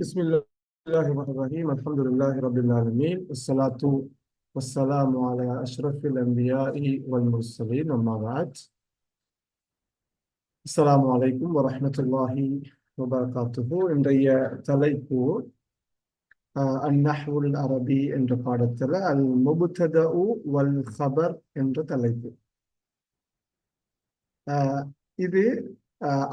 بسم الله الرحمن الرحيم الحمد لله رب العالمين والصلاة والسلام على أشرف الأنبياء والمرسلين أما بعد السلام عليكم ورحمة الله وبركاته இன்றைய தலைப்பு அந்நஹ்வுல் அரபி என்ற பாடத்தில் அல் முப்ததஉ வல் ஹபர் என்ற தலைப்பு. இது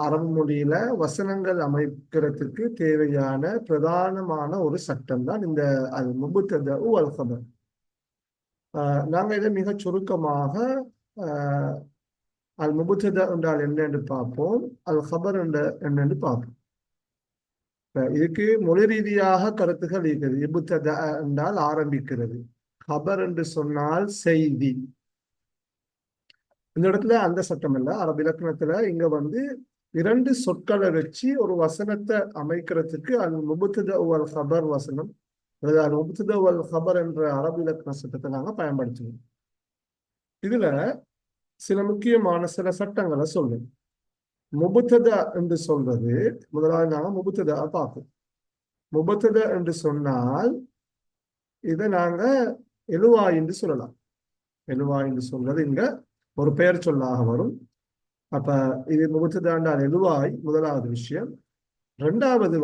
அரபு மொழியில வசனங்கள் அமைக்கிறதுக்கு தேவையான பிரதானமான ஒரு சட்டம் தான் இந்த அல் முப்ததஉ வல் ஹபர். நாங்கள் இதை மிக சுருக்கமாக அல் முப்ததா என்றால் என்னென்று பார்ப்போம், அல் ஹபர் என்னென்று பார்ப்போம். இதுக்கு மொழி ரீதியாக கருத்துகள் இருக்கிறது. இபுத்ததா என்றால் ஆரம்பிக்கிறது, ஹபர் என்று சொன்னால் செய்தி. இந்த இடத்துல அந்த சட்டம் இல்ல. அரபு இலக்கணத்துல இங்க இரண்டு சொற்களை வச்சு ஒரு வசனத்தை அமைக்கிறதுக்கு அல் முப்ததா வல் ஹபர் வசனம் அல்லது அல் முப்ததா வல் ஹபர் என்ற அரபு இலக்கண சட்டத்தை நாங்க பயன்படுத்துவோம். இதுல சில முக்கியமான சில சட்டங்களை சொல்லுங்க. முப்ததா என்று சொல்றது, முதலாவது நாங்க முப்ததா பார்ப்போம். முப்ததா என்று சொன்னால் இதை நாங்க எழுவாய் என்று சொல்லலாம். எழுவாய் என்று சொல்றது இங்க ஒரு பெயர் சொல்லாக வரும். அப்ப இது முப்ததா என்றால் எழுவாய், முதலாவது விஷயம். ரெண்டாவது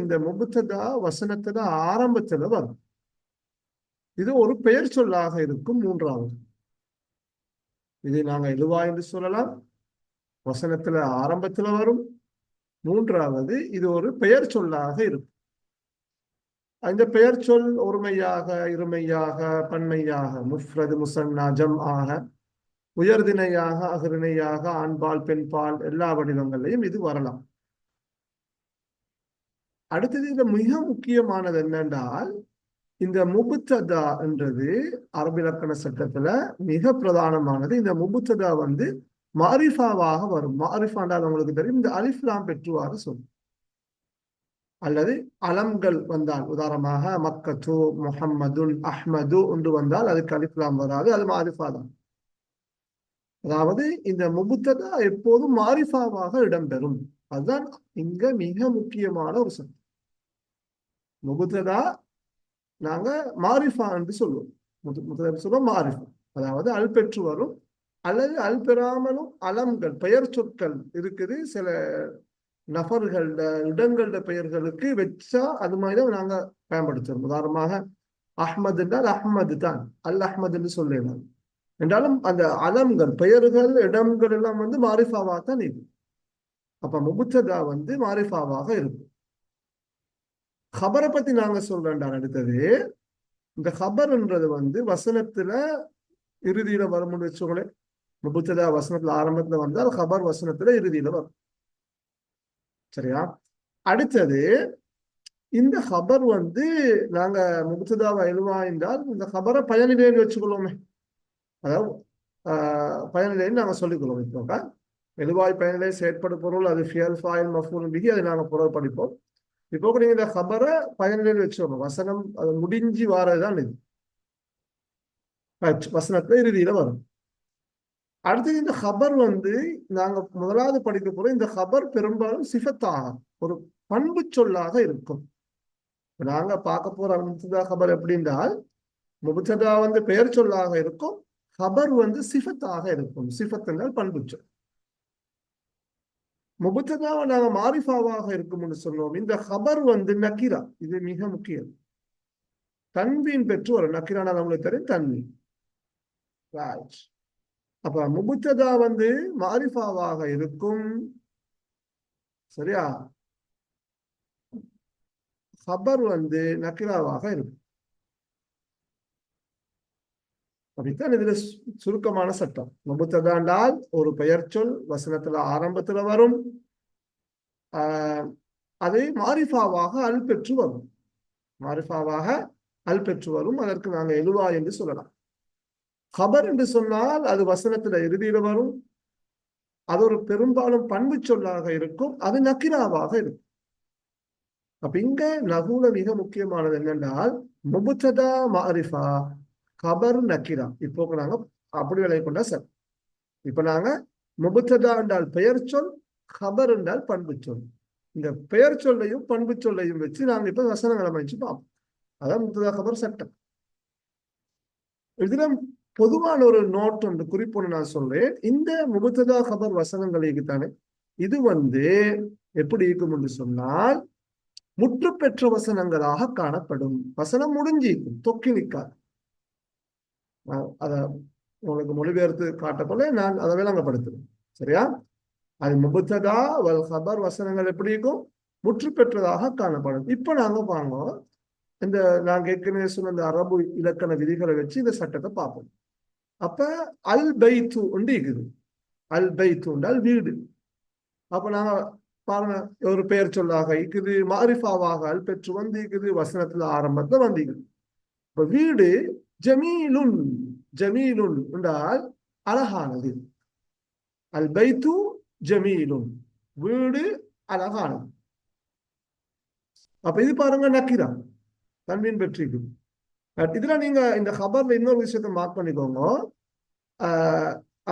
இந்த முப்ததா வசனத்துல ஆரம்பத்துல வரும். இது ஒரு பெயர் சொல்லாக இருக்கும். மூன்றாவது, இது நாங்க எழுவாய் என்று சொல்லலாம், வசனத்துல ஆரம்பத்துல வரும். மூன்றாவது, இது ஒரு பெயர் சொல்லாக இருக்கும். அந்த பெயர் சொல் ஒருமையாக, இருமையாக, பன்மையாக, முஃப்ரது, முசன்னா, ஜம் ஆக, உயர்திணையாக, அகரிணையாக, ஆண்பால் பெண்பால் எல்லா வடிவங்களையும் இது வரலாம். அடுத்தது இதுல மிக முக்கியமானது என்னென்றால், இந்த முப்ததா என்றது அரபு இலக்கண சட்டத்துல மிக பிரதானமானது. இந்த முப்ததா மாரிஃபாவாக வரும். மாரிஃபாண்டால் உங்களுக்கு தெரியும், இந்த அலிஃப்லாம் பெற்றுவார சொல். அல்லது அலம்கள் வந்தால், உதாரணமாக மக்கத்து, முஹம்மதுன், அஹ்மது என்று வந்தால் அதுக்கு அலிஃப்லாம் வராது, அது மாரிஃபா தான். அதாவது இந்த முப்ததா எப்போதும் மாரிஃபாவாக இடம்பெறும். அதுதான் இங்க மிக முக்கியமான ஒரு சட்டம். முப்ததா நாங்க மாரிஃபா என்று சொல்லுவோம். சொல்லுவோம் மாரிஃபா, அதாவது அல் பெற்று வரும் அல்லது அல் பெறாமலும் அலம்கள் பெயர் சொற்கள் இருக்குது. சில நபர்கள இடங்கள பெயர்களுக்கு வச்சா அது மாதிரிதான் நாங்க பயன்படுத்துறோம். உதாரணமாக அஹ்மது என்றால் அஹ்மது தான், அல் அஹ்மது என்று சொல்லலாம். என்றாலும் அந்த அலம்கள் பெயர்கள் இடங்கள் எல்லாம் மாரிஃபாவா தான் இருக்கும். அப்ப முப்ததா மாரிஃபாவாக இருக்கும். ஹபரை பத்தி நாங்க சொல்றேன்டா. அடுத்தது, இந்த ஹபர்ன்றது வசனத்துல இறுதியில வரும்னு வச்சுக்கோங்களேன். முப்ததா வசனத்துல ஆரம்பத்துல வந்தால் ஹபர் வசனத்துல இறுதியில வரும். சரியா? அடுத்தது, இந்த ஹபர் நாங்க முப்ததாவை எழுவாய்ந்தால் இந்த ஹபரை பயனிலேன்னு வச்சுக்கொள்வோமே. அதாவது பயனிலேன்னு நாங்க சொல்லிக்கொள்வோம். இப்போ எழுவாய் பயனிலே செயற்படும் பொருள், அது ஃபியல், ஃபாயில், மஃபூல் பிஹி, அதை நாங்க பொருள் படிப்போம். இப்போ நீங்க இந்த ஹபரை பயனிலேன்னு வச்சுக்கோங்க. வசனம் அது முடிஞ்சு வாரதுதான் இது, வசனத்துல இறுதியில வரும். அடுத்தது, இந்த ஹபர் நாங்க முதலாவது படிக்க போறோம். இந்த ஹபர் பெரும்பாலும் சிஃபத்தாக ஒரு பண்பு சொல்லாக இருக்கும். நாங்க பார்க்க போற முப்ததா ஹபர் எப்படின்றால், முப்ததா பெயர் சொல்லாக இருக்கும், ஹபர் சிஃபத்தாக இருக்கும். சிஃபத் என்றால் பண்பு சொல். முப்ததாவை நாங்க மாரிஃபாவாக இருக்கும்னு சொன்னோம். இந்த ஹபர் நக்கிரா, இது மிக முக்கியம். தன்வீன் பெற்று வரும். நக்கிரான நம்மளுக்கு தெரியும், தன்வீன். அப்ப முப்ததா மாரிஃபாவாக இருக்கும். சரியா? ஹபர் நக்கிராவாக இருக்கும். அப்படித்தான் இதுல சுருக்கமான சட்டம். முப்ததா என்றால் ஒரு பெயர் சொல், வசனத்துல ஆரம்பத்துல வரும். அதை மாரிஃபாவாக அல் பெற்று வரும். மாரிஃபாவாக அல் பெற்று வரும். அதற்கு நாங்க எழுவா என்று சொல்லலாம். ஹபர் என்று சொன்னால் அது வசனத்துல இறுதியில வரும். அது ஒரு பெரும்பாலும் பண்பு சொல்லாக இருக்கும். அது நக்கிராவாக இருக்கும். அப்ப இங்க நகுல மிக முக்கியமானது என்னென்றால், முப்ததா மாரிஃபா, ஹபர் நக்கிரா. இப்போ நாங்க அப்படி விலை கொண்டா சார். இப்ப நாங்க முப்ததா என்றால் பெயர் சொல், ஹபர் என்றால் பண்பு சொல். இந்த பெயர் சொல்லையும் பண்பு சொல்லையும் வச்சு நாங்க இப்ப வசனங்களை அமைச்சு பார்ப்போம். அதான் முப்ததா கபர் சட்டம். இதுல பொதுவான ஒரு நோட் ஒன்று குறிப்பொன்று நான் சொல்றேன். இந்த முபத்ததா கபர் வசனங்களுக்கு தானே இது எப்படி இருக்கும் என்று சொன்னால் முற்று பெற்ற வசனங்களாக காணப்படும். வசனம் முடிஞ்சிருக்கும், தொக்கி நிற்காது. அத உங்களுக்கு மொழிபெயர்த்து காட்டப்போல நான் அதை விளங்கப்படுத்துறேன். சரியா? அது முபத்ததா வல் கபர் வசனங்கள் எப்படி இருக்கும்? முற்று பெற்றதாக காணப்படும். இப்ப நாங்க பாருங்க, இந்த நாங்க ஏற்கனவே சொன்ன இந்த அரபு இலக்கண விதிகளை வச்சு இந்த சட்டத்தை பார்ப்போம். அப்ப அல் பைத்து ஒன்று இருக்குது. அல் பைத்து என்றால் வீடு. அப்ப நாங்க பாருங்க, ஒரு பெயர் சொல்லாக இருக்குது, மாரிஃபாவாக அல் பெற்று வந்திருக்குது, வசனத்துல ஆரம்பத்துல வந்திருக்குது. இப்ப வீடு ஜமீலுன், ஜமீலுன் என்றால் அழகானது. அல் பைத்து ஜமீலுன், வீடு அழகானது. அப்ப இது பாருங்க நக்கிரா, தன்வீன் பெற்றிருக்கு. இதுல நீங்க இந்த ஹபர்ல இன்னொரு விஷயத்த மார்க் பண்ணிக்கோங்க.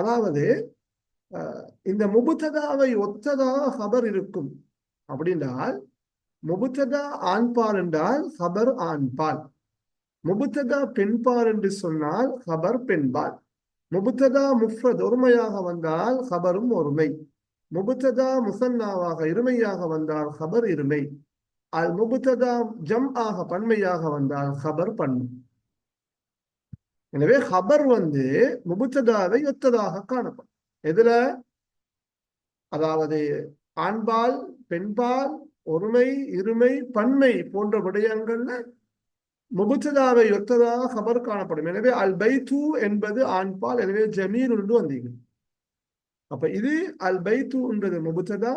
அதாவது இந்த முபுத்ததாவை ஒத்ததாக ஹபர் இருக்கும் அப்படின்றால், முபுத்ததா ஆண்பால் என்றால் ஹபர் ஆண்பால், முபுத்ததா பெண்பால் என்று சொன்னால் ஹபர் பெண்பால், முபுத்ததா முஃப்ரத் ஒருமையாக வந்தால் ஹபரும் ஒருமை, முபுத்ததா முசன்னாவாக இருமையாக வந்தால் ஹபர் இருமை, அல் முபுத்ததா ஜம் ஆக பன்மையாக வந்தால் ஹபர் பன்மை. எனவே ஹபர் முபுத்ததாவை ஒத்ததாக காணப்படும். எதுல? அதாவது ஆண்பால் பெண்பால் ஒருமை இருமை பன்மை போன்ற விடயங்கள்ல முபுத்ததாவை ஒத்ததாக ஹபர் காணப்படும். எனவே அல் பைத்து என்பது ஆண்பால், எனவே ஜமீல் என்று வந்தீங்க. அப்ப இது அல் பைத்து என்றது முபுத்ததா,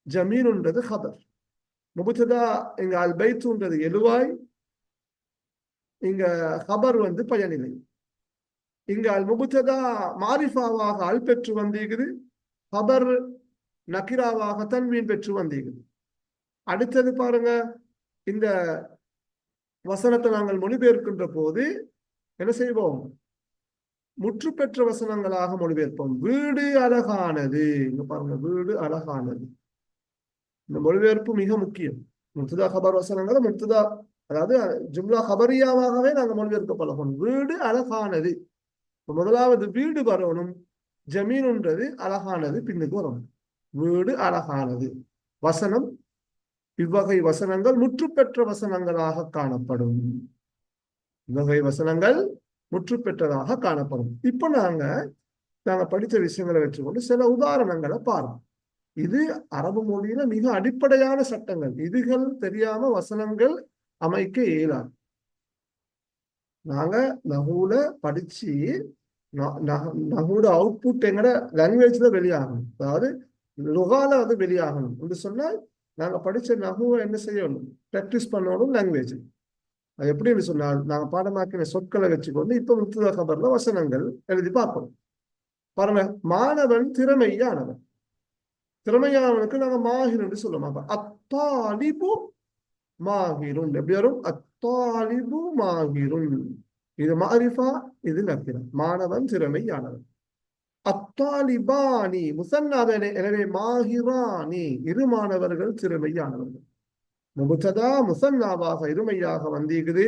ஜமீல் என்றது ஹபர். முபுத்ததா இங்க அல் பைத்துன்றது எழுவாய், இங்க ஹபர் பயனிலை. இங்க அல் முபுத்ததா மாரிஃபாவாக அல் பெற்று வந்திருக்குது, ஹபர் நக்கிராவாக தன்வீன் பெற்று வந்திருக்குது. அடுத்தது பாருங்க, இந்த வசனத்தை நாங்கள் மொழிபெயர்க்கின்ற போது என்ன செய்வோம்? முற்று பெற்ற வசனங்களாக மொழிபெயர்ப்போம். வீடு அழகானது, இங்க பாருங்க, வீடு அழகானது. இந்த மொழிபெயர்ப்பு மிக முக்கியம். முப்ததா கபர் வசனங்களை முப்ததா, அதாவது ஜும்லா கபரியாவாகவே நாங்க மொழிபெயர்க்க பழகணும். வீடு அழகானது, முதலாவது வீடு வரணும், ஜமீன்ன்றது அழகானது பின்னுக்கு வரணும். வீடு அழகானது வசனம், இவ்வகை வசனங்கள் முற்று பெற்ற வசனங்களாக காணப்படும். இவ்வகை வசனங்கள் முற்று பெற்றதாக காணப்படும். இப்ப நாங்க படித்த விஷயங்களை வச்சுக்கொண்டு சில உதாரணங்களை பார்ப்போம். இது அரபு மொழியில மிக அடிப்படையான சட்டங்கள். இதுகள் தெரியாம வசனங்கள் அமைக்க இயலாது. நாங்க நகூல படிச்சு நகூட அவுட்புட் எங்கட லாங்குவேஜ்ல வெளியாகணும். அதாவது லுகால அது வெளியாகணும் என்று சொன்னால் நாங்க படிச்ச நகூவை என்ன செய்யணும்? பிராக்டிஸ் பண்ணணும் லாங்குவேஜ். அது எப்படின்னு சொன்னால், நாங்க பாடமாக்கின சொற்களை வச்சுக்கொண்டு இப்ப முப்ததா கபர்ல வசனங்கள் எழுதி பார்ப்போம். பாருங்க, மாணவன் திறமையானவன். திறமையானவனுக்கு நாங்க மாஹிர் என்று சொல்லுவோம். அத்தாலிபு மாஹிருன் எப்படி வரும்? அத்தாலிபு மாஹிருன். இது மாரிஃபா, இது நக்கிரா. மாணவன் திறமையானவன். அத்தாலிபானி முசன்னாதனே, எனவே மாஹிரானி இரு மாணவர்கள் திறமையானவர்கள். முபத்ததா முசன்னாவாக இருமையாக வந்திருக்குது,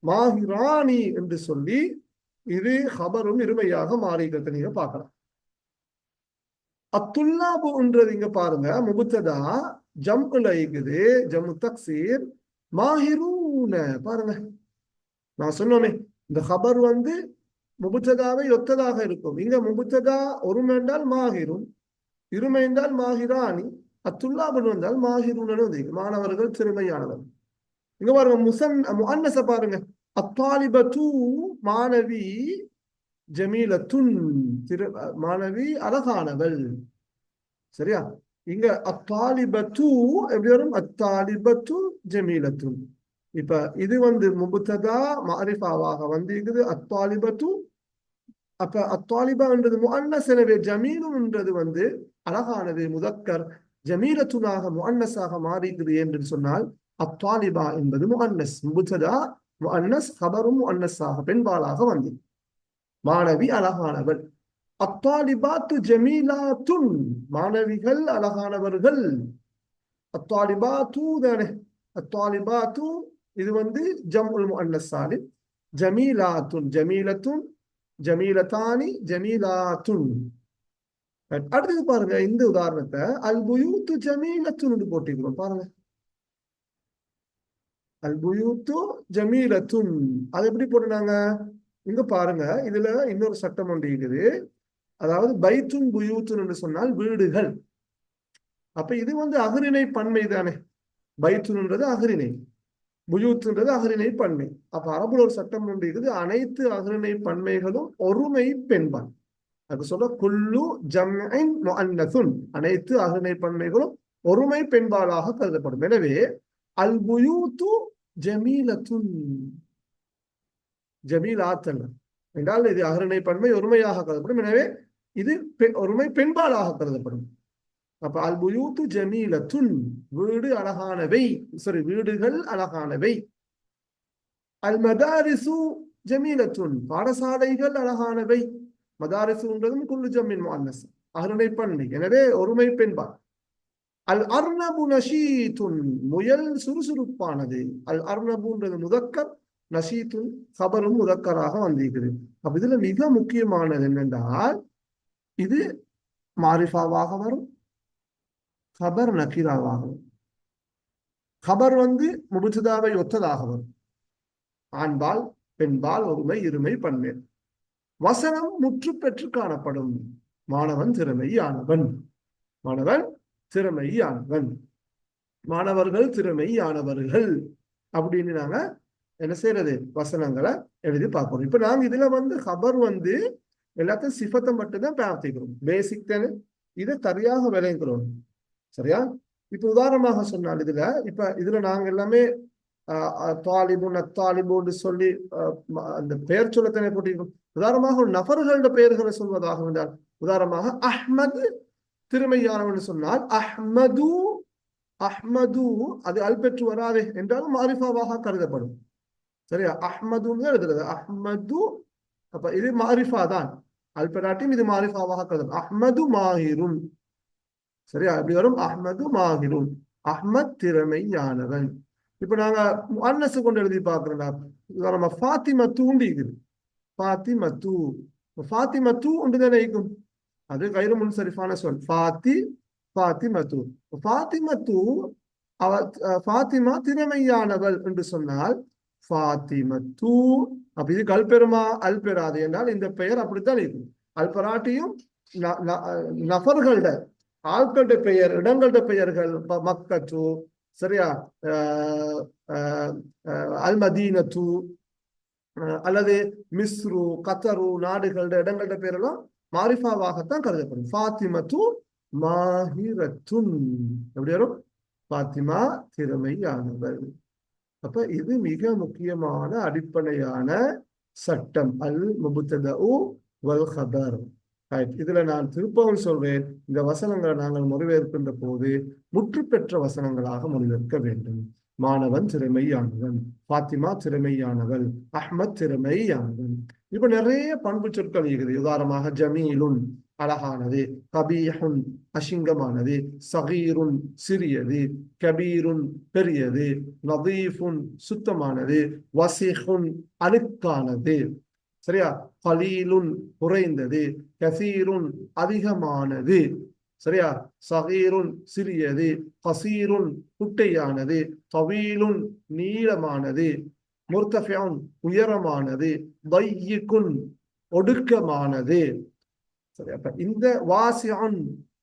மாஹிரானி என்று சொல்லி இது ஹபரும் இருமையாக மாறிக்கிறத நீங்க பார்க்கலாம். அத்துல்லாபுன்றது இங்க பாருங்க, முபத்ததா ஜம்ல இருக்குது, ஜம்மு தக்சீர் மாஹிரூன. பாருங்க, நான் சொன்னோமே இந்த ஹபர் முபத்ததாவை ஒத்ததாக இருக்கும். இங்க முபத்ததா ஒருமை என்றால் மாஹிரும், இருமை என்றால் மாஹிரானி, அத்துல்லாபுன் வந்தால் மாஹிரூனு, மாணவர்கள் திறமையானவர். இங்க பாருங்க, முஅன்னஸ பாருங்க, அத்தாலிபத்து மாணவி, ஜமீலத்துன் மாணவி அழகானவள். சரியா? இங்க அத்தாலிபத்து எப்படி வரும்? அத்தாலிபத்து ஜமீலத்துன். இப்ப இது முபத்ததா மாரிஃபாவாக வந்திருக்குது, அத்தாலிபத்து. அப்ப அத்தாலிபான்றது முஅன்னஸ், எனவே ஜமீலுன்றது அழகானது முதக்கர், ஜமீலத்துனாக முஅன்னஸாக மாறிக்குது என்று சொன்னால் அத்தாலிபா என்பது முஅன்னஸ். முபத்ததா முஅன்னஸ், ஹபரும் முஅன்னஸாக பெண்பாலாக வந்தது. மாணவி அழகானவள். அத்தாலிபாத்து ஜமீலாத்துன், மாணவிகள் அழகானவர்கள். அத்தாலிபாத்து தானே, அத்தாலிபாத்து இது வந்து ஜம்உல் முஅன்னஸ் சாலிம். ஜமீலாத்துன் ஜமீலத்துன் ஜமீலத்தானி ஜமீலாத்துன். அடுத்தது பாருங்க, இந்த உதாரணத்தை அல் புயூத்து ஜமீலத்துன் போட்டிருக்கிறோம் பாருங்க. அல் புயூத்து ஜமீலத்துன் அது எப்படி போட்டுனாங்க இங்க பாருங்க. இதுல இன்னொரு சட்டம் ஒன்று இருக்குது. அதாவது பைத்துன் புயூத்துன் என்று சொன்னால் வீடுகள். அப்ப இது வந்து அகரிணை பன்மை தானே. பைத்துன்ன்றது அகரிணை, புயூத்துன்றது அகரிணை பன்மை. அப்ப அரபுல ஒரு சட்டம் ஒன்று இருக்குது, அனைத்து அகரிணை பன்மைகளும் ஒருமை பெண்பால். அது சொல்ல குல்லு ஜம்இன் முஅன்னசுன், அனைத்து அகரிணை பன்மைகளும் ஒருமை பெண்பாலாக கருதப்படும். எனவே அல் புயூத்து ஜமீலத்துன் ஜமீலாத்தன் என்றால் இது அகரிணை பன்மை ஒருமையாக கருதப்படும். எனவே இது ஒருமை பெண்பாலாக கருதப்படும். அப்ப அல் புயூத்து ஜமீலத்துன் வீடு அழகானவை, சரி வீடுகள் அழகானவை. அல் மதாரிசு ஜமீலத்துன் பாடசாலைகள் அழகானவை. மதாரிசுன்றதும் குல்லு ஜம்மின் முஅன்னஸ் அகரிணை பன்மை, எனவே ஒருமை பெண்பால். அல் அர்னபு நஷீத்துன் முயல் சுறுசுறுப்பானது. அல் அர்னபுன்றது முதக்கர், நஷீத்துன் கபரும் முதக்கராக வந்திருக்குது. அப்ப இதுல மிக முக்கியமானது என்னென்றால் இது மாரிஃபாவாக வரும், கபர் நக்கீராவாக வரும். கபர் வந்து முபுத்ததாவை ஒத்ததாக வரும். ஆண்பால் பெண்பால் ஒருமை இருமை பன்மை. வசனம் முற்று பெற்று காணப்படும். மாணவன் திறமையானவன், மாணவன் திறமையானவன், மாணவர்கள் திறமையானவர்கள் அப்படின்னு நாங்க என்ன செய்யறது வசனங்களை எழுதி பார்க்கணும். இப்ப நாங்க இதுல வந்து ஹபர் வந்து எல்லாத்தையும் சிஃபத்தை மட்டும்தான் பிரார்த்திக்கிறோம், பேசிக் தானே. இதை சரியாக விளைக்கிறோம், சரியா. இப்ப உதாரணமாக சொன்னால் இதுல நாங்க எல்லாமே தாலிபுன் அத்தாலிபுன்னு சொல்லி அந்த பெயர் சொல்லத்தனை போட்டிருக்கோம். உதாரணமாக ஒரு நபர்களோட பெயர்களை சொல்வதாக இருந்தால், உதாரணமாக அஹ்மது திறமையானவன் சொன்னால் அஹ்மது, அஹ்மது அது அல் பெற்று வராதே என்றாலும் மாரிஃபாவாக கருதப்படும், சரியா. அஹ்மதுன்னு எழுதுறது அஹ்மது. அப்ப இது மாரிஃபா தான், அல் பெராட்டியும் இது மாரிஃபாவாக கருதப்படும். அஹ்மது மாஹிருன், சரியா. எப்படி வரும்? அஹ்மது மாஹிருன், அஹ்மத் திறமையானவன். இப்ப நாங்க முஅன்னஸ் கொண்டு எழுதி பார்க்கிறோம். நம்ம ஃபாத்திமா தூண்டிக்குது, ஃபாத்திமத்து, ஃபாத்திமத்து ஒன்றுதானே இருக்கும், அது கைரு முன்சரிஃபான சொல். ஃபாத்திமத்து, ஃபாத்திமத்து அவ ஃபாத்திமா திறமையானவள் என்று சொன்னால் ஃபாத்திமத்து. அப்ப இது கல் பெருமா அல் பெறாது என்றால் இந்த பெயர் அப்படித்தான் இருக்கும். அல் பெராட்டியும் நபர்களோட ஆட்களோட பெயர், இடங்களோட பெயர்கள், மக்கத்து, சரியா, அல் மதீனத்து அல்லது மிஸ்ரு, கத்தரு நாடுகளோட இடங்களோட பெயரெல்லாம் மாரிஃபாவாகத்தான் கருதப்படும். ஃபாத்திமத்து மாஹிரத்துன் எப்படி வரும்? ஃபாத்திமா திறமையானவர். அப்ப இது மிக முக்கியமான அடிப்படையான சட்டம், அல் முபுத்ததஉ வல் கபர். இதுல நான் திருப்பவும் சொல்றேன், இந்த வசனங்களை நாங்கள் மொழிபெயர்க்கின்ற போது முற்று பெற்ற வசனங்களாக மொழிபெயர்க்க வேண்டும். மாணவன் திறமையானவன், ஃபாத்திமா திறமையானவள், அஹ்மத் திறமையானவன். இப்ப நிறைய பண்பு சொற்கள் இருக்குது. உதாரணமாக ஜமீலுன் அழகானது, கபீஹுன் அசிங்கமானது, சகீருன் சிறியது, கபீருன் பெரியது, நதீஃபுன் சுத்தமானது, வசிஹுன் அழுக்கானது, சரியா. கலீலுன் குறைந்தது, கசீருன் அதிகமானது, சரியா. சகீருன் சிறியது, கசீருன் குட்டையானது, தவீலுன் நீளமானது, முர்தஃபிஉன் உயரமானது, தையிகுன் ஒடுக்கமானது, சரி. அப்ப இந்த வாசிஅன்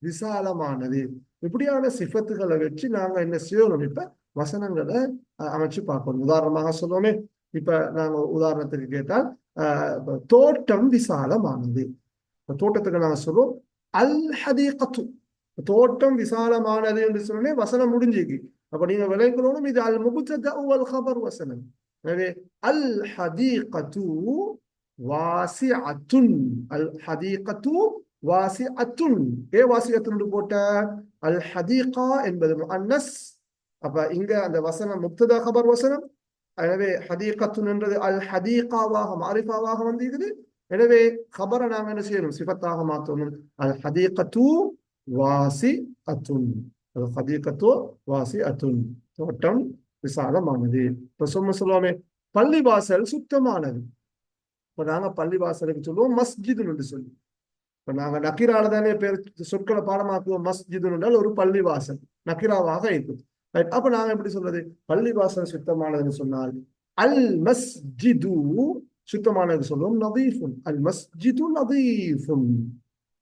விசாலமானது, இப்படியான சிஃபத்துகளை வச்சு நாங்க என்ன செய்யணும்? இப்ப வசனங்களை அமைச்சு பார்க்கணும். உதாரணமாக சொல்லுவோமே, இப்ப நாங்க உதாரணத்துக்கு கேட்டால் தோட்டம் விசாலமானது. தோட்டத்துக்கு நாங்க சொல்லுவோம் அல் ஹதீகத்து, தோட்டம் விசாலமானது என்று சொன்னே வசனம் முடிஞ்சுக்கு. அப்ப நீங்க விளைக்கணும், இது அல் முபுத்ததஉ வல் கபர் வசனம். எனவே அல் ஹதீகத்து வாசிஅத்துன், அல் ஹதீகத்து வாசிஅத்துன். வாசிஅத்துன் போட்ட அல் ஹதீகா என்பது முஅன்னஸ். அப்ப இங்க அந்த வசனம் முப்ததா கபர் வசனம். எனவே ஹதீகத்துன் என்றது அல் ஹதீகாவாக மாரிஃபாவாக வந்திருக்குது. எனவே கபரை நாங்க என்ன செய்யணும்? சிஃபத்தாக மாற்றணும். அல் ஹதீகத்து வாசிஅத்துன். அது ஹதீகத்தோ வாசி அத்துன், தோட்டம் விசாலமானது. இப்ப சொல்லுவோமே பள்ளி வாசல் சுத்தமானது. இப்ப நாங்க பள்ளி வாசலுக்கு சொல்லுவோம் மஸ்ஜிதுன்னு என்று சொல்லி. இப்ப நாங்க நக்கீரால தானே பேர் சொற்களை பாடமாக்குவோம். மஸ்ஜிதுன்னு என்றால் ஒரு பள்ளி வாசல் நக்கீராவாக இருக்குது. அப்ப நாங்க எப்படி சொல்றது? பள்ளி வாசல் சுத்தமானதுன்னு சொன்னால் அல் மஸ்ஜிது சுத்தமானது சொல்லுவோம் நதீஃபுன். அல் மஸ்ஜிது நதீஃபுன்,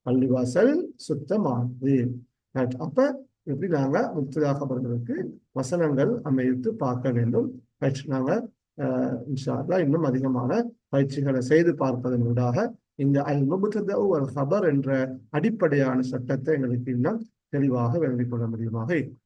பள்ளிவாசல் சுத்தமானது. அப்ப எப்படி நாங்க முக்ததாகப்படுவதற்கு வசனங்கள் அமைத்து பார்க்க வேண்டும். நாங்க இன்ஷா அல்லாஹ் இன்னும் அதிகமான பயிற்சிகளை செய்து பார்ப்பதன் ஊடாக இந்த அல் முப்ததா வல் ஹபர் என்ற அடிப்படையான சட்டத்தை எங்களுக்கு இன்னும் தெளிவாக விளங்கிக் கொள்ள முடியுமாக இருக்கும்.